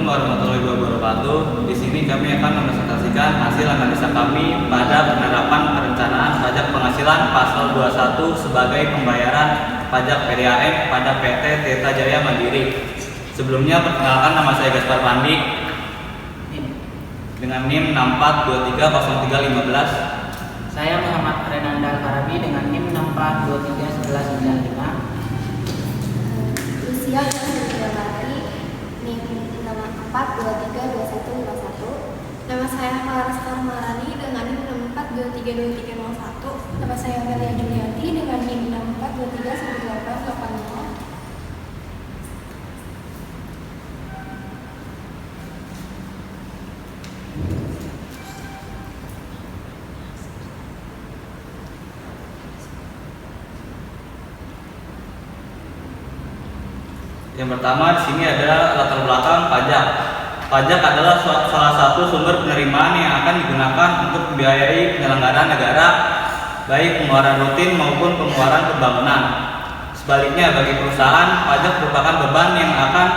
warahmatullahi wabarakatuh. Di sini kami akan mempresentasikan hasil analisa kami pada penerapan perencanaan pajak penghasilan pasal 21 sebagai pembayaran pajak PDAM pada PT Tirta Jaya Mandiri. Sebelumnya perkenalkan, nama saya Gaspar Pandi dengan NIM 64230315. Saya Muhammad Renanda Karabi dengan NIM 64231195. Usia NIM 64232151. Nama saya Farastar Marani dengan NIM 64232301. Nama saya Melia Julianti dengan NIM 64231880. Yang pertama, di sini ada latar belakang pajak. Pajak adalah salah satu sumber penerimaan yang akan digunakan untuk membiayai penyelenggaraan negara, baik pengeluaran rutin maupun pengeluaran pembangunan. Sebaliknya, bagi perusahaan, pajak merupakan beban yang akan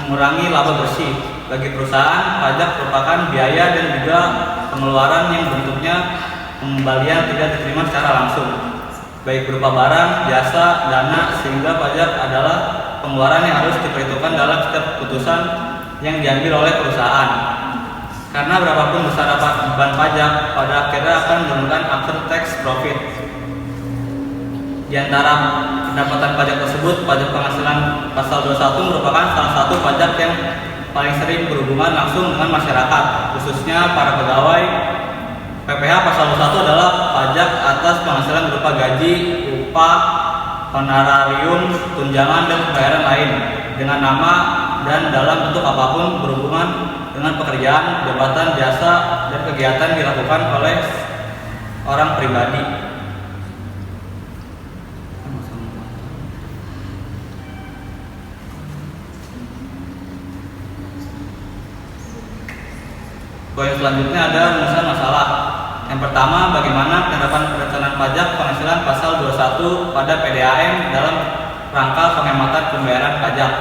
mengurangi laba bersih. Bagi perusahaan, pajak merupakan biaya dan juga pengeluaran yang bentuknya pengembalian tidak diterima secara langsung, baik berupa barang, jasa, dana, sehingga pajak adalah pengeluaran yang harus diperhitungkan dalam setiap keputusan yang diambil oleh perusahaan. Karena berapapun besar beban pajak, pada akhirnya akan menurunkan after tax profit. Di antara pendapatan pajak tersebut, pajak penghasilan pasal 21 merupakan salah satu pajak yang paling sering berhubungan langsung dengan masyarakat, khususnya para pegawai. PPh pasal 21 adalah pajak atas penghasilan berupa gaji, upah, honorarium, tunjangan, dan pembayaran lain dengan nama dan dalam bentuk apapun berhubungan dengan pekerjaan, jabatan, jasa, dan kegiatan dilakukan oleh orang pribadi. Poin selanjutnya ada rumusan masalah. Yang pertama, bagaimana penerapan perencanaan pajak penghasilan pasal 21 pada PDAM dalam rangka penghematan pembayaran pajak.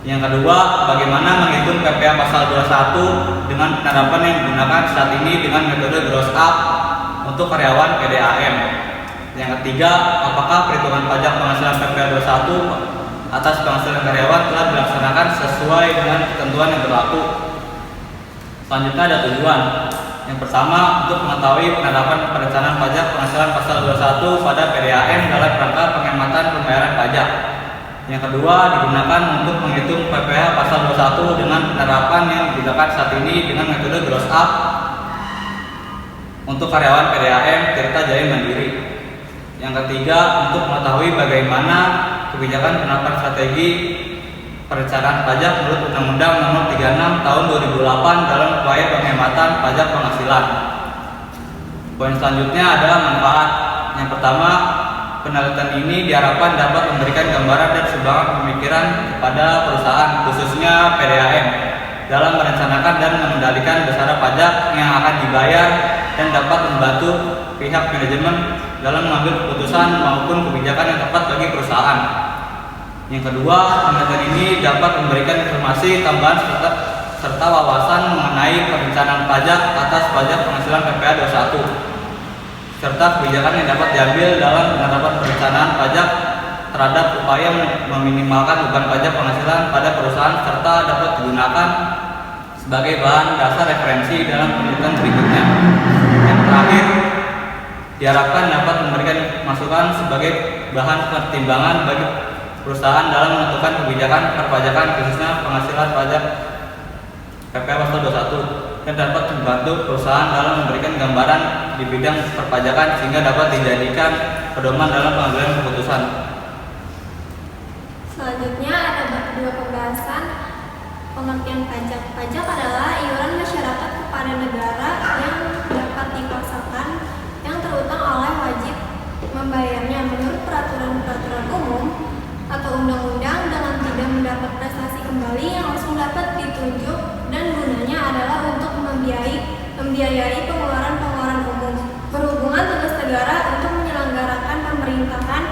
Yang kedua, bagaimana menghitung PPh pasal 21 dengan penerapan yang digunakan saat ini dengan metode gross up untuk karyawan PDAM. Yang ketiga, apakah perhitungan pajak penghasilan PPh 21 atas penghasilan karyawan telah dilaksanakan sesuai dengan ketentuan yang berlaku. Selanjutnya ada tujuan. Yang pertama, untuk mengetahui penerapan perencanaan pajak penghasilan pasal 21 pada PDAM dalam rangka penghematan pembayaran pajak. Yang kedua, digunakan untuk menghitung PPh pasal 21 dengan penerapan yang digunakan saat ini dengan metode gross up untuk karyawan PDAM Tirta Jaya Mandiri. Yang ketiga, untuk mengetahui bagaimana kebijakan penerapan strategi perencanaan pajak menurut Undang-Undang Nomor 36 Tahun 2008 dalam upaya penghematan pajak penghasilan. Poin selanjutnya ada manfaat. Yang pertama, penelitian ini diharapkan dapat memberikan gambaran dan sumbangan pemikiran kepada perusahaan, khususnya PDAM, dalam merencanakan dan mengendalikan besaran pajak yang akan dibayar dan dapat membantu pihak manajemen dalam mengambil keputusan maupun kebijakan yang tepat bagi perusahaan. Yang kedua, penelitian ini dapat memberikan informasi tambahan serta wawasan mengenai perencanaan pajak atas pajak penghasilan PPh 21 serta kebijakan yang dapat diambil dalam penerapan perencanaan pajak terhadap upaya meminimalkan beban pajak penghasilan pada perusahaan serta dapat digunakan sebagai bahan dasar referensi dalam penelitian berikutnya. Yang terakhir, diharapkan dapat memberikan masukan sebagai bahan pertimbangan bagi perusahaan dalam menentukan kebijakan perpajakan, khususnya penghasilan pajak PPh pasal 21, dan dapat membantu perusahaan dalam memberikan gambaran di bidang perpajakan sehingga dapat dijadikan pedoman dalam pengambilan keputusan. Selanjutnya ada dua pembahasan pengertian pajak. Pajak adalah iuran masyarakat kepada negara yang dapat dipaksakan yang terutang oleh wajib membayarnya menurut peraturan-peraturan umum atau undang-undang dengan tidak mendapat prestasi kembali yang langsung dapat ditunjuk, dan gunanya adalah untuk membiayai pengeluaran-pengeluaran umum berhubungan tugas negara untuk menyelenggarakan pemerintahan.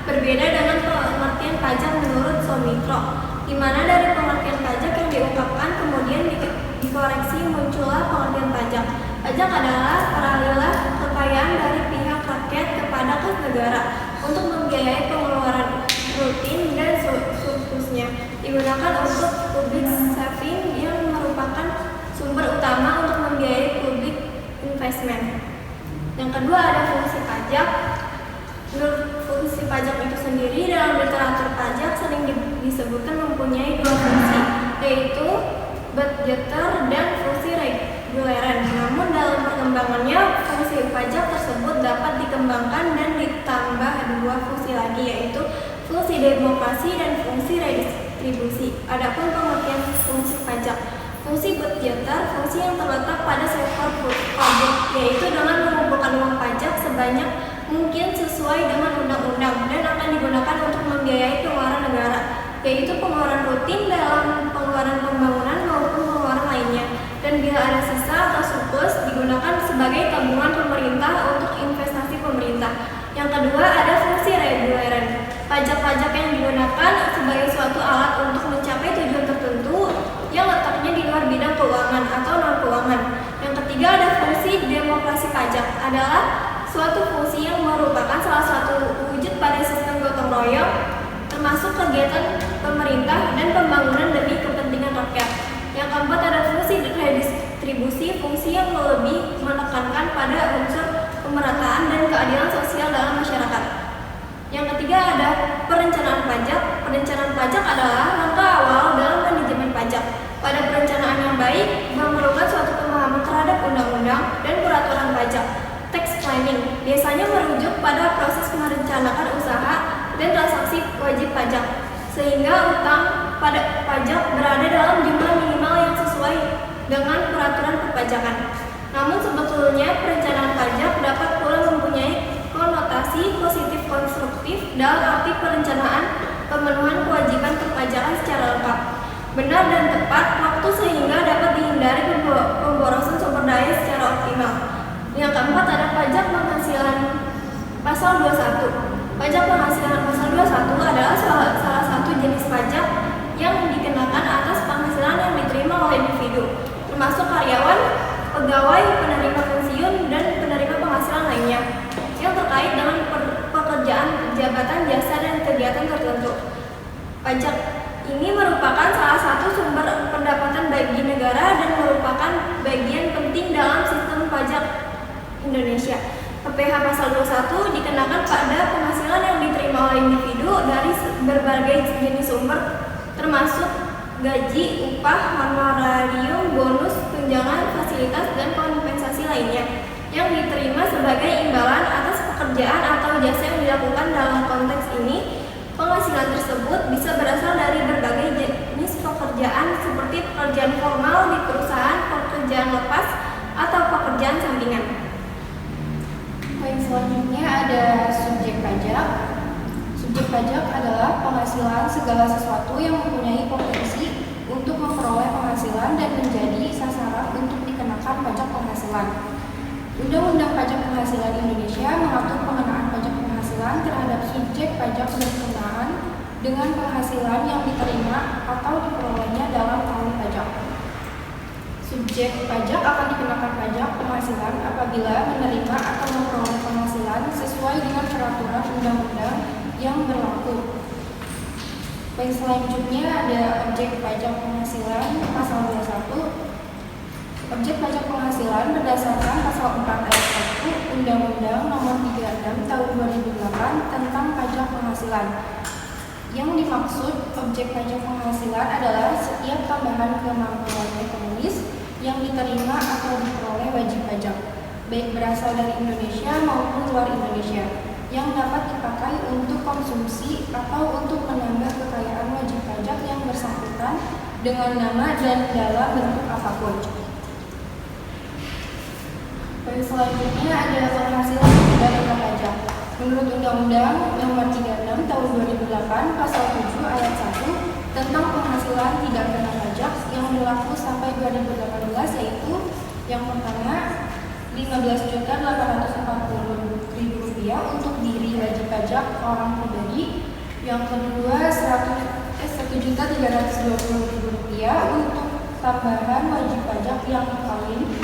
Berbeda dengan pengertian pajak menurut Somitro, di mana dari pengertian pajak yang diungkapkan dikoreksi muncullah pengertian pajak. Pajak adalah peralihan kekayaan dari pihak rakyat kepada kas negara untuk membiayai pengeluaran rutin dan surplusnya, digunakan untuk public saving yang merupakan sumber utama untuk membiayai public investment. Yang kedua ada fungsi pajak. Menurut fungsi pajak itu sendiri dalam literatur pajak sering disebutkan mempunyai dua fungsi, yaitu budgeter dan fungsi reguleran. Namun dalam perkembangannya fungsi pajak tersebut dapat dikembangkan dan ditambah dua fungsi lagi, yaitu fungsi demokrasi dan fungsi redistribusi. Adapun pengertian fungsi pajak, fungsi budgeter, fungsi yang terletak pada sektor publik, yaitu dengan mengumpulkan uang pajak sebanyak mungkin sesuai dengan undang-undang dan akan digunakan untuk membiayai pengeluaran negara, yaitu pengeluaran rutin dalam pengeluaran pembangunan maupun pengeluaran lainnya, dan bila ada sisa atau surplus digunakan sebagai tabungan pemerintah untuk investasi pemerintah. Yang kedua ada fungsi reguleran. Pajak-pajak yang digunakan sebagai suatu alat untuk mencapai tujuan tertentu yang letaknya di luar bidang keuangan atau non keuangan. Yang ketiga ada fungsi demokrasi pajak, adalah suatu fungsi yang merupakan salah satu wujud pada sistem gotong royong, termasuk kegiatan pemerintah dan pembangunan demi kepentingan rakyat. Yang keempat ada fungsi redistribusi, fungsi yang lebih menekankan pada unsur pemerataan dan keadilan sosial dalam masyarakat. Yang ketiga ada perencanaan pajak. Perencanaan pajak adalah langkah awal dalam manajemen pajak. Pada perencanaan yang baik memerlukan suatu pemahaman terhadap undang-undang dan peraturan pajak. Tax planning biasanya merujuk pada proses merencanakan usaha dan transaksi wajib pajak, sehingga utang pada pajak berada dalam jumlah minimal yang sesuai dengan peraturan perpajakan. Namun sebetulnya perencanaan pajak dapat pula mempunyai konotasi positif konstruktif dalam arti perencanaan pemenuhan kewajiban perpajakan secara lengkap, benar dan tepat waktu sehingga dapat dihindari pemborosan sumber daya secara optimal. Yang keempat ada pajak penghasilan pasal 21. Pajak penghasilan pasal 21 adalah salah satu jenis pajak yang dikenakan atas penghasilan yang diterima oleh individu, termasuk karyawan, pegawai, penerima pensiun, dan penerima penghasilan lainnya yang terkait dengan pekerjaan, jabatan, jasa, dan kegiatan tertentu. Pajak ini merupakan salah satu sumber pendapatan bagi negara dan merupakan bagian penting dalam sistem pajak Indonesia. PPh pasal 21 dikenakan pada penghasilan yang diterima oleh individu dari berbagai jenis sumber, termasuk gaji, upah, honorarium, bonus, tunjangan, fasilitas, dan kompensasi lainnya yang diterima sebagai imbalan atas pekerjaan atau jasa yang dilakukan. Dalam konteks ini, penghasilan tersebut bisa berasal dari berbagai jenis pekerjaan seperti pekerjaan formal di perusahaan, pekerjaan lepas, atau pekerjaan sampingan. Poin selanjutnya ada subjek pajak. Subjek pajak adalah penghasilan segala sesuatu yang mempunyai potensi untuk memperoleh penghasilan dan menjadi sasaran untuk dikenakan pajak penghasilan. Undang-Undang Pajak Penghasilan Indonesia mengatur pengenaan pajak penghasilan terhadap subjek pajak berkenaan dengan penghasilan yang diterima atau diperolehnya dalam tahun pajak. Subjek pajak akan dikenakan pajak penghasilan apabila menerima atau memperoleh penghasilan sesuai dengan peraturan undang-undang yang berlaku. Poin selanjutnya ada objek pajak penghasilan pasal 21. Objek pajak penghasilan berdasarkan pasal 4 ayat 1 Undang-Undang Nomor 36 Tahun 2008 tentang pajak penghasilan. Yang dimaksud objek pajak penghasilan adalah setiap tambahan kemampuan ekonomis yang diterima atau diperoleh wajib pajak, baik berasal dari Indonesia maupun luar Indonesia, yang dapat dipakai untuk konsumsi atau untuk menambah kekayaan wajib pajak yang bersangkutan dengan nama dan dalam bentuk apapun. Poin selanjutnya ada penghasilan tidak kena pajak. Menurut Undang-Undang Nomor 36 Tahun 2008 Pasal 7 Ayat 1 tentang penghasilan tidak kena pajak yang berlaku sampai 2018, yaitu yang pertama Rp15.840.000 untuk diri wajib pajak orang pribadi, yang kedua Rp1.320.000 untuk tambahan wajib pajak yang kawin.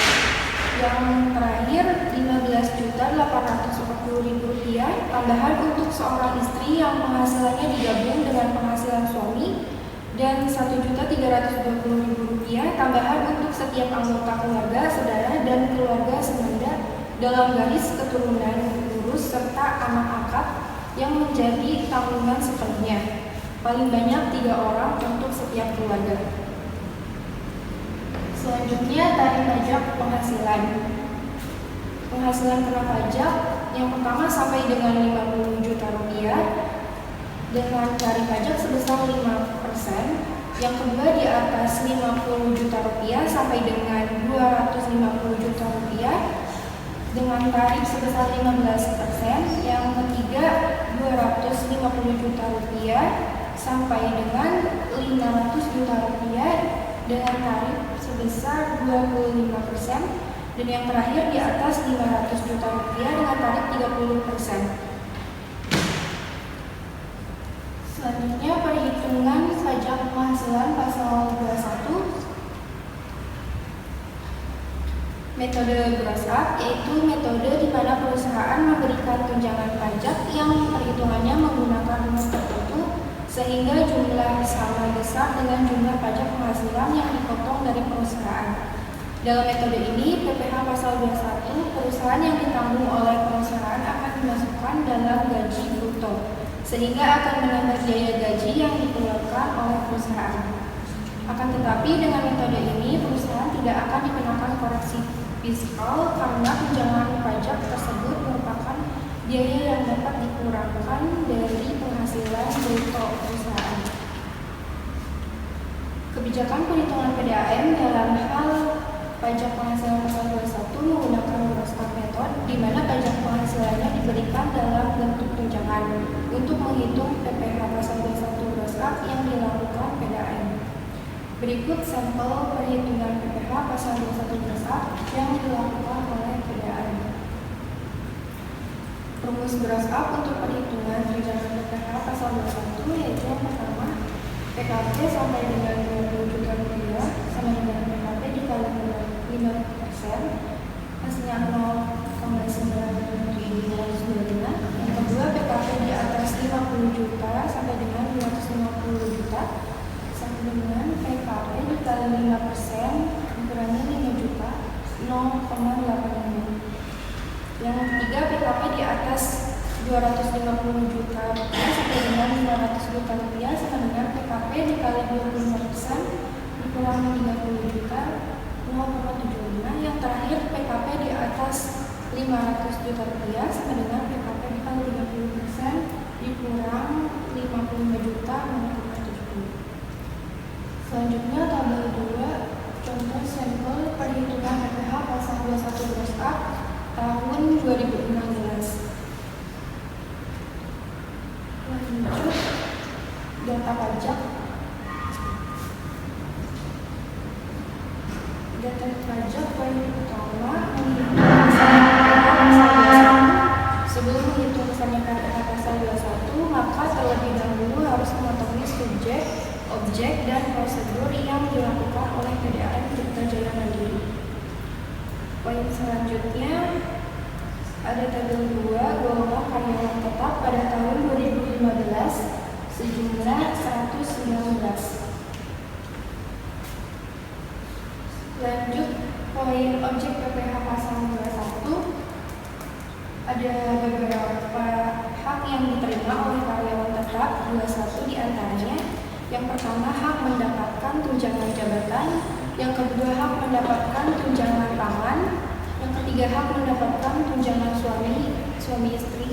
Yang terakhir Rp15.840.000 tambahan untuk seorang istri yang penghasilannya digabung dengan penghasilan suami, dan Rp1.320.000 tambahan untuk setiap anggota keluarga, saudara, dan keluarga semenda dalam garis keturunan lurus serta anak angkat yang menjadi tanggungan sepenuhnya. Paling banyak 3 orang untuk setiap keluarga. Selanjutnya, tarif pajak penghasilan. Penghasilan kena pajak yang pertama sampai dengan Rp50 juta dengan tarif pajak sebesar 5%. Yang kedua di atas Rp50 juta sampai dengan Rp250 juta dengan tarif sebesar 15%. Yang ketiga Rp250 juta sampai dengan Rp500 juta dengan tarif sebesar 25%, dan yang terakhir di atas Rp500 juta dengan tarif 30%. Selanjutnya, perhitungan pajak penghasilan pasal 21. Metode gross up, yaitu metode di mana perusahaan memberikan tunjangan pajak yang perhitungannya menggunakan rumus tertentu sehingga jumlah sama besar dengan jumlah pajak penghasilan yang dipotong dari perusahaan. Dalam metode ini, PPh pasal 21, perusahaan yang ditanggung oleh perusahaan akan dimasukkan dalam gaji bruto, sehingga akan menambah biaya gaji yang dikeluarkan oleh perusahaan. Akan tetapi, dengan metode ini, perusahaan tidak akan dikenakan koreksi fiskal karena tunjangan pajak tersebut merupakan biaya yang dapat dikurangkan dari penghasilan bruto perusahaan. Kebijakan perhitungan PDAM dalam hal pajak penghasilan pasal 21 menggunakan gross up method, di mana pajak penghasilannya diberikan dalam bentuk tunjangan untuk menghitung PPh pasal 21 gross up yang dilakukan PDAM. Berikut sampel perhitungan PPh pasal 21 gross up yang dilakukan oleh PDAM. Rumus gross up untuk perhitungan tunjangan PPh pasal 21 yaitu yang pertama, PKP sampai dengan Rp20 juta sama dengan PKP dikali 5%, hasilnya 0,975. Yang kedua, PKP di atas 50 juta sampai dengan 250 juta sama dengan PKP dikali 5% ukurannya 5 juta 0,85. Yang ketiga, PKP di atas 250 juta sampai dengan 500 juta sama dengan PKP dikali 25% dikurangi 30 juta 0,75. Yang terakhir, PKP di atas 500 juta sama dengan PKP dikali 30% dikurang 55 juta 0,70. Selanjutnya, tabel 2, contoh sampel perhitungan PPh pasal 21 gross up tahun 2016. Lanjut, data pajak. Data pajak poin utama menghitung sebelum menghitung misalnya PPh pasal 21, maka terlebih dahulu harus mengetahui subjek, objek, dan prosedur yang dilakukan oleh PDAM Tirta Jaya Mandiri. Poin selanjutnya ada tabel 2, golongan karyawan tetap pada tahun 2015 sejumlah 119. Lanjut, poin objek PPh pasal 21. Ada beberapa hak yang diterima oleh karyawan tetap, 21 diantaranya. Yang pertama, hak mendapatkan tunjangan jabatan. Yang kedua, hak mendapatkan tunjangan pangan. Yang ketiga, hak mendapatkan tunjangan suami istri.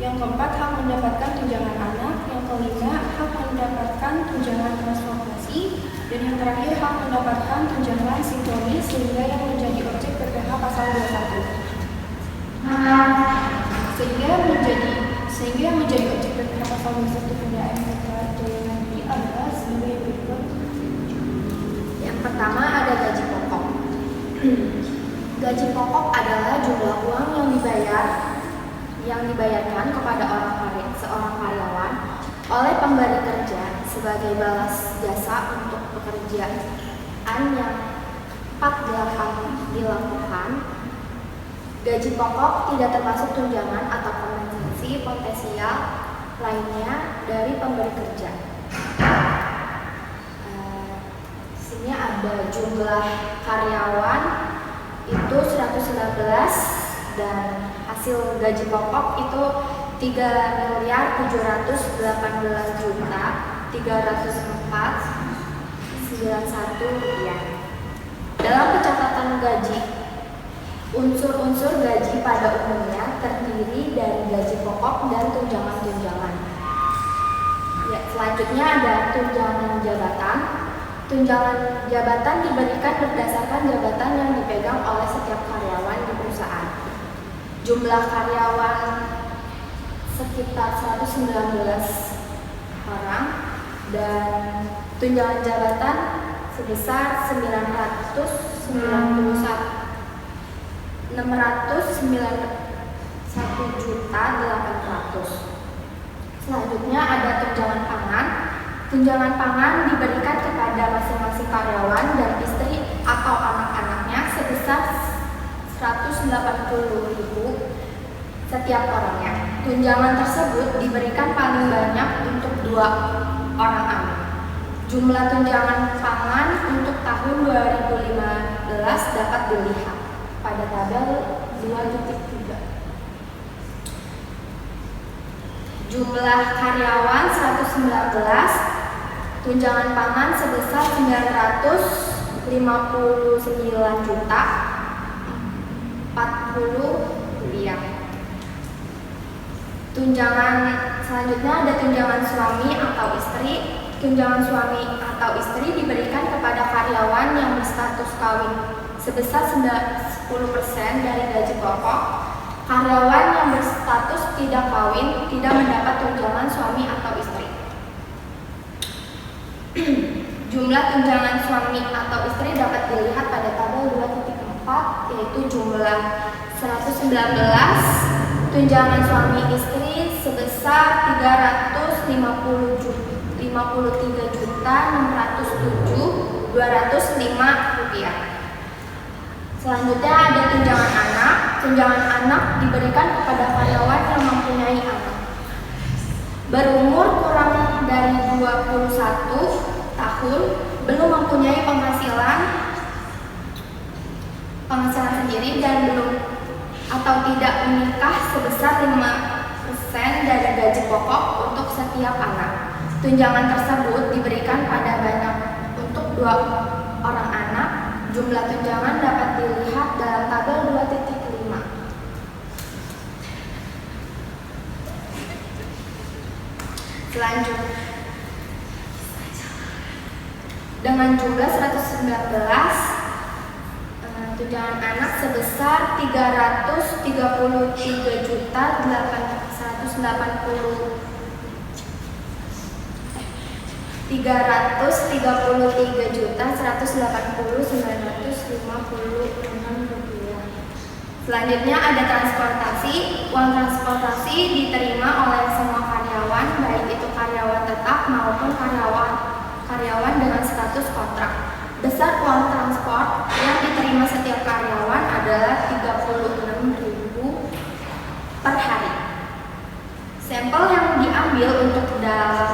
Yang keempat, hak mendapatkan tunjangan anak. Yang kelima, hak mendapatkan tunjangan transportasi. Dan yang terakhir, hak mendapatkan tunjangan sintonis sehingga yang menjadi objek PPh pasal 21. Sehingga menjadi objek PPh pasal 21 PDAM Tirta Jaya Mandiri adalah sebagai berikut. Yang pertama ada gaji pokok. Gaji pokok adalah jumlah uang yang dibayarkan kepada seorang karyawan oleh pemberi kerja sebagai balas jasa untuk pekerja. pertanyaan yang 48 dilakukan. Gaji pokok tidak termasuk tunjangan atau kompensasi potensial lainnya dari pemberi kerja. Di sini ada jumlah karyawan itu 119 dan hasil gaji pokok itu 3.704.304.91 rupiah. Dalam pencatatan gaji, unsur-unsur gaji pada umumnya terdiri dari gaji pokok dan tunjangan-tunjangan. Ya, selanjutnya ada tunjangan jabatan. Tunjangan jabatan diberikan berdasarkan jabatan yang dipegang oleh setiap karyawan di perusahaan. Jumlah karyawan sekitar 119 orang dan tunjangan jabatan sebesar 691.800. Selanjutnya ada tunjangan pangan. Tunjangan pangan diberikan kepada masing-masing karyawan dan istri atau anak-anaknya sebesar 180.000 setiap orangnya. Tunjangan tersebut diberikan paling banyak untuk 2 orang anak. Jumlah tunjangan pangan untuk tahun 2015 dapat dilihat pada tabel 2.3. Jumlah karyawan 119, tunjangan pangan sebesar 959.040 rupiah. Tunjangan selanjutnya ada tunjangan suami atau istri. Tunjangan suami atau istri diberikan kepada karyawan yang berstatus kawin sebesar 10% dari gaji pokok. Karyawan yang berstatus tidak kawin tidak mendapat tunjangan suami atau istri. Jumlah tunjangan suami atau istri dapat dilihat pada tabel 2.4, yaitu jumlah 119 tunjangan suami istri sebesar 353.607.205 rupiah. Selanjutnya ada tunjangan anak. Tunjangan anak diberikan kepada karyawan yang mempunyai anak berumur kurang dari 21 tahun, belum mempunyai penghasilan sendiri dan belum atau tidak menikah sebesar 5% dari gaji pokok untuk setiap anak. Tunjangan tersebut diberikan pada banyak untuk 2 orang anak. Jumlah tunjangan dapat dilihat dalam tabel 2.5. Selanjutnya, dengan jumlah 119 tunjangan anak sebesar 333.180.950 rupiah. Selanjutnya ada transportasi. Uang transportasi diterima oleh semua karyawan, baik itu karyawan tetap maupun karyawan dengan status kontrak. Besar uang transport yang diterima setiap karyawan adalah 36.000 per hari. Sampel yang diambil untuk dalam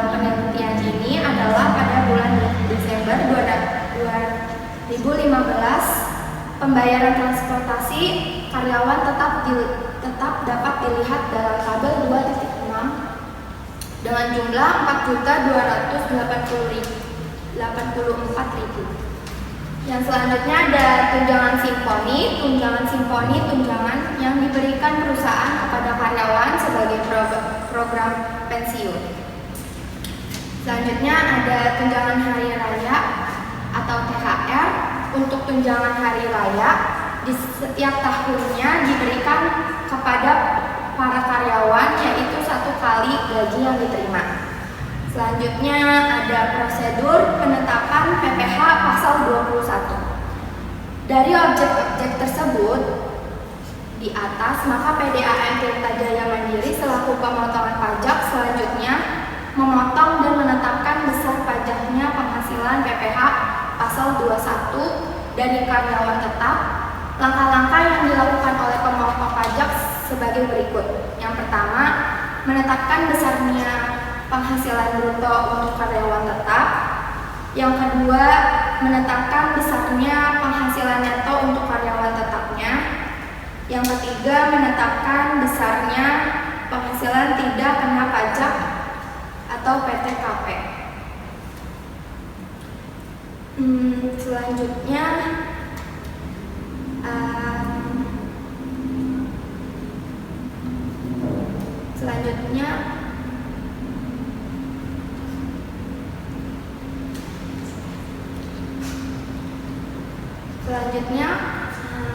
penelitian ini adalah pada bulan Desember 2015. Pembayaran transportasi karyawan tetap dapat dilihat dalam tabel 2.6 dengan jumlah 4.284.000. Yang selanjutnya ada tunjangan simponi. Tunjangan yang diberikan perusahaan kepada karyawan sebagai program pensiun. Selanjutnya ada tunjangan hari raya atau THR. Untuk tunjangan hari raya di setiap tahunnya diberikan kepada para karyawan, yaitu 1 kali gaji yang diterima. Selanjutnya ada prosedur penetapan PPh pasal 21. Dari objek-objek tersebut di atas, maka PDAM Tirta Jaya Mandiri selaku pemotongan pajak selanjutnya memotong dan menetapkan besar pajaknya penghasilan penghasilan PPh pasal 21 dari karyawan tetap. Langkah-langkah yang dilakukan oleh pemokok pajak sebagai berikut. Yang pertama, menetapkan besarnya penghasilan bruto untuk karyawan tetap. Yang kedua, menetapkan besarnya penghasilan neto untuk karyawan tetapnya. Yang ketiga, menetapkan besarnya penghasilan tidak kena pajak atau PTKP. Selanjutnya,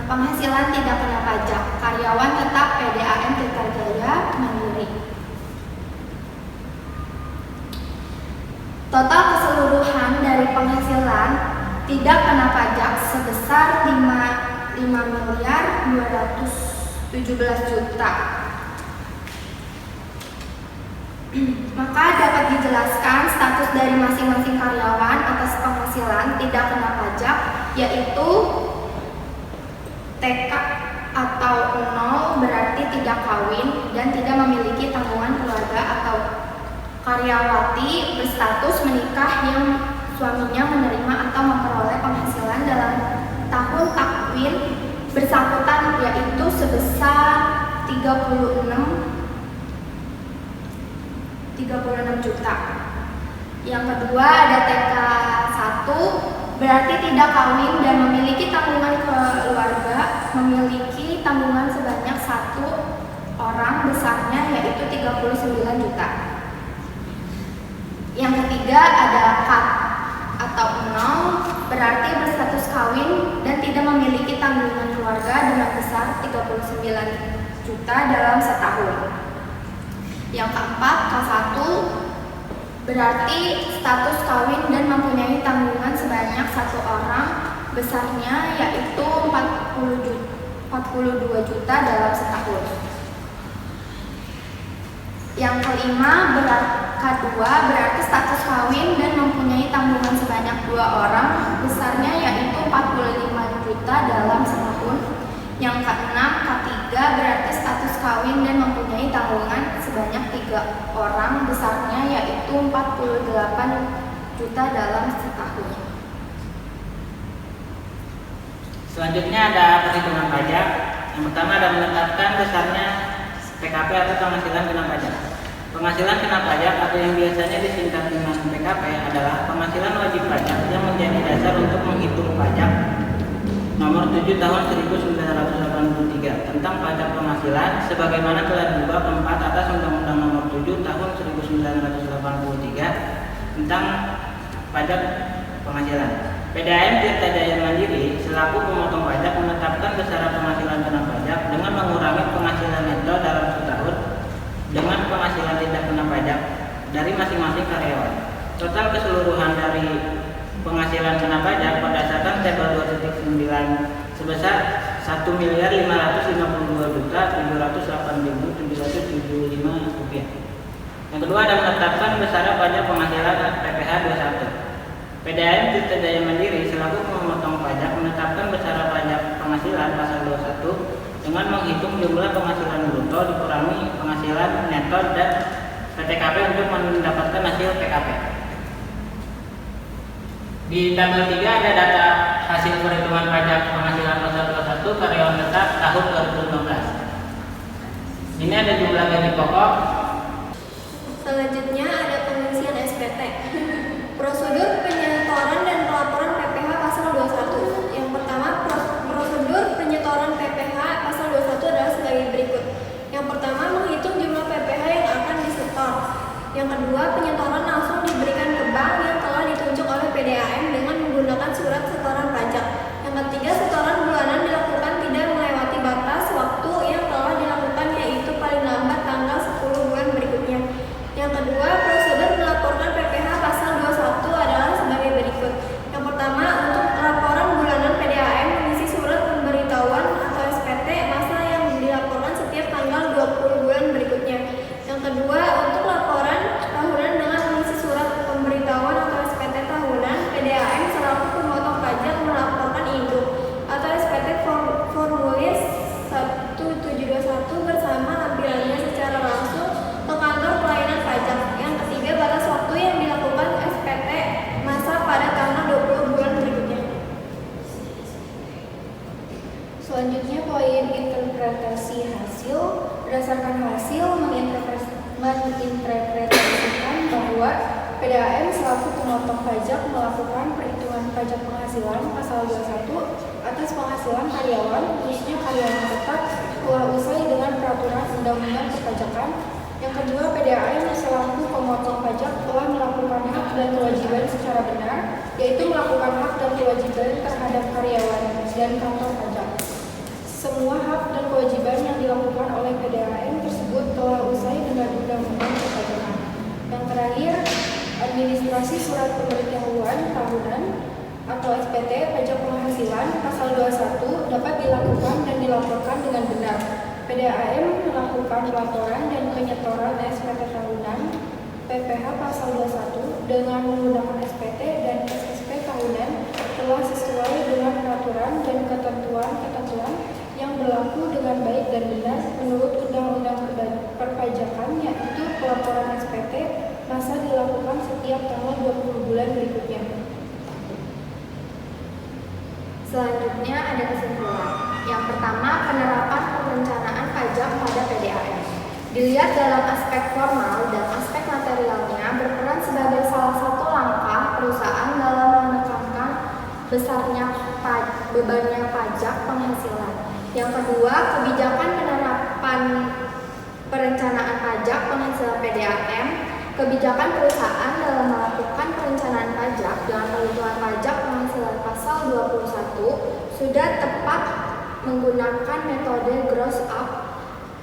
penghasilan tidak kena pajak karyawan tetap PDAM Tirtajaya Mandiri. Total keseluruhan dari penghasilan tidak kena pajak sebesar 5.217 juta. Maka dapat dijelaskan status dari masing-masing karyawan atas penghasilan tidak kena pajak, yaitu TK atau 0 berarti tidak kawin dan tidak memiliki tanggungan keluarga, atau karyawati berstatus menikah yang suaminya menerima atau memperoleh penghasilan dalam tahun takwin bersangkutan, yaitu sebesar 36 juta. Yang kedua ada TK 1 berarti tidak kawin dan memiliki tanggungan keluarga, memiliki tanggungan sebanyak 1 orang besarnya yaitu 39 juta. Yang ketiga ada K atau 0 berarti berstatus kawin dan tidak memiliki tanggungan keluarga dengan besar 39 juta dalam setahun. Yang keempat K1 berarti status kawin dan mempunyai tanggungan sebanyak 1 orang besarnya yaitu 42 juta dalam setahun. Yang kelima K2 berarti status kawin dan mempunyai tanggungan sebanyak 2 orang besarnya yaitu 45 juta dalam setahun. Yang keenam K3 berarti status kawin dan mempunyai tanggungan sebanyak 3 orang besarnya yaitu 48 juta dalam setahun. Selanjutnya ada perhitungan pajak. Yang pertama ada menetapkan besarnya PKP atau penghasilan kena pajak. Penghasilan kena pajak atau yang biasanya disingkat dengan PKP adalah penghasilan wajib pajak yang menjadi dasar untuk menghitung pajak nomor 7 tahun 1983 tentang pajak penghasilan sebagaimana telah diubah keempat atas Undang-Undang nomor 7 tahun 1983 tentang pajak penghasilan. PDAM Tirtajaya Mandiri selaku pemotong pajak menetapkan besaran penghasilan kena pajak dengan mengurangi penghasilan neto dalam setahun dengan penghasilan tidak kena pajak dari masing-masing karyawan. Total keseluruhan dari penghasilan kena pajak berdasarkan tabel 2.9 sebesar 1.552.708.775 rupiah. Yang kedua ada menetapkan besaran pajak penghasilan PPh 21. PDAM Tirtajaya Mandiri selaku pemotong pajak menetapkan besaran pajak penghasilan pasal 21 dengan menghitung jumlah penghasilan bruto dikurangi penghasilan neto dan PTKP untuk mendapatkan hasil PKP. Di tabel 3 ada data hasil perhitungan pajak penghasilan pasal 21 karyawan tetap tahun 2015. Ini ada jumlah gaji pokok. Selanjutnya ada pengisian SPT. Prosedur penyetoran dan pelaporan PPh pasal 21. Yang pertama, prosedur penyetoran PPh pasal 21 adalah sebagai berikut. Yang pertama, menghitung jumlah PPh yang akan disetor. Yang kedua, penyetoran langsung diberikan ke bank yang telah ditunjuk oleh PDAM dengan menggunakan surat setoran pajak. Yang ketiga, setoran bulanan dilakukan tidak melewati batas waktu yang telah dilakukan, yaitu paling lambat tanggal 10 bulan berikutnya. Yang kedua, prosedur Selanjutnya poin interpretasi hasil. Berdasarkan hasil menginterpretasikan bahwa PDAM selaku pemotong pajak melakukan perhitungan pajak penghasilan pasal 21 atas penghasilan karyawan, khususnya karyawan tetap, telah usai dengan peraturan undang-undang perpajakan. Yang kedua, PDAM selaku pemotong pajak telah melakukan hak dan kewajiban secara benar, yaitu melakukan hak dan kewajiban terhadap karyawan dan kantor pajak. Semua hak dan kewajiban yang dilakukan oleh PDAM tersebut telah usai dengan undang-undang perpajakan. Yang terakhir, administrasi surat pemberitahuan tahunan atau SPT pajak penghasilan pasal 21 dapat dilakukan dan dilaporkan dengan benar. PDAM melakukan laporan dan penyetoran SPT tahunan PPh pasal 21 dengan menggunakan SPT dan SSP tahunan telah sesuai dengan peraturan dan ketentuan yang berlaku dengan baik dan benar menurut Undang-Undang Perpajakan, yaitu pelaporan SPT masa dilakukan setiap tanggal 20 bulan berikutnya. Selanjutnya ada kesimpulan. Yang pertama, penerapan perencanaan pajak pada PDAM. Dilihat dalam aspek formal dan aspek materialnya berperan sebagai salah satu langkah perusahaan dalam menekankan besarnya bebannya pajak penghasilan. Yang kedua, kebijakan penerapan perencanaan pajak penghasilan PDAM. Kebijakan perusahaan dalam melakukan perencanaan pajak dengan perhitungan pajak penghasilan pasal 21 sudah tepat menggunakan metode gross up,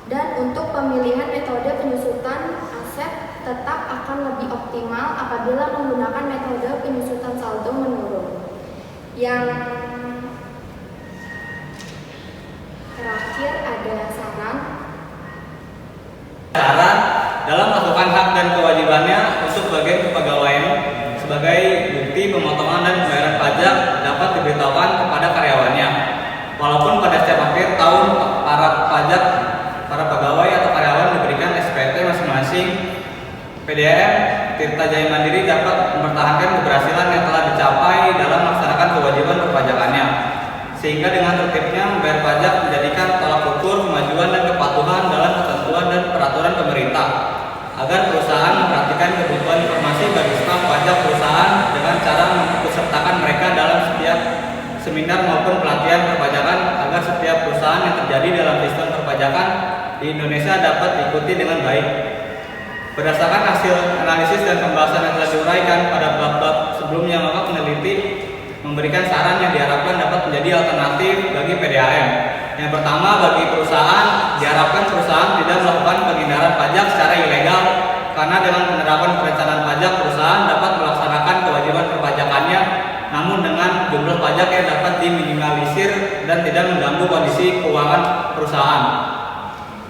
dan untuk pemilihan metode penyusutan aset tetap akan lebih optimal apabila menggunakan metode penyusutan saldo menurun. Yang terakhir ada saran dalam melakukan hak dan kewajibannya untuk bagian kepegawaian sebagai bukti pemotongan dan pembayaran pajak dapat diberitahukan kepada karyawannya. Walaupun pada setiap akhir tahun para pegawai atau karyawan diberikan SPT masing-masing, PDAM Tirta Jaya Mandiri dapat mempertahankan keberhasilan yang telah dicapai dalam melaksanakan kewajiban perpajakannya, sehingga dengan tertibnya membayar pajak menjadikan tolak ukur kemajuan dan kepatuhan dalam ketentuan dan peraturan pemerintah, agar perusahaan memperhatikan kebutuhan informasi bagi staf pajak perusahaan dengan cara mengikutsertakan mereka dalam setiap seminar maupun pelatihan perpajakan, agar setiap perusahaan yang terjadi dalam sistem perpajakan di Indonesia dapat diikuti dengan baik. Berdasarkan hasil analisis dan pembahasan yang telah diuraikan pada bab-bab sebelumnya, maka peneliti memberikan saran yang diharapkan dapat menjadi alternatif bagi PDAM. Yang pertama, bagi perusahaan, diharapkan perusahaan tidak melakukan penghindaran pajak secara ilegal, karena dengan penerapan perencanaan pajak, perusahaan dapat melaksanakan kewajiban perpajakannya, namun dengan jumlah pajak yang dapat diminimalisir dan tidak mengganggu kondisi keuangan perusahaan.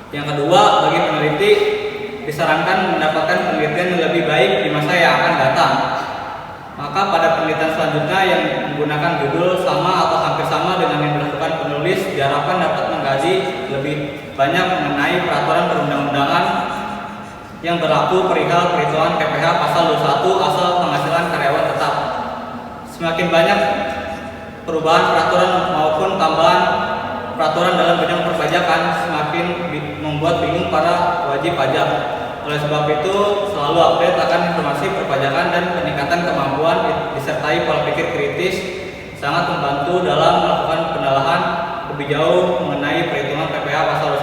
Yang kedua, bagi peneliti disarankan mendapatkan penelitian yang lebih baik di masa yang akan datang. Maka pada penelitian selanjutnya yang menggunakan judul sama atau hampir sama dengan yang dilakukan penulis, diharapkan dapat mengkaji lebih banyak mengenai peraturan perundang-undangan yang berlaku perihal perhitungan PPh pasal 21 asal penghasilan karyawan tetap. Semakin banyak perubahan peraturan maupun tambahan peraturan dalam bidang perpajakan, semakin membuat bingung para wajib pajak. Oleh sebab itu, selalu update akan informasi perpajakan dan peningkatan kemampuan disertai pola pikir kritis sangat membantu dalam melakukan pendalaman lebih jauh mengenai perhitungan PPh pasal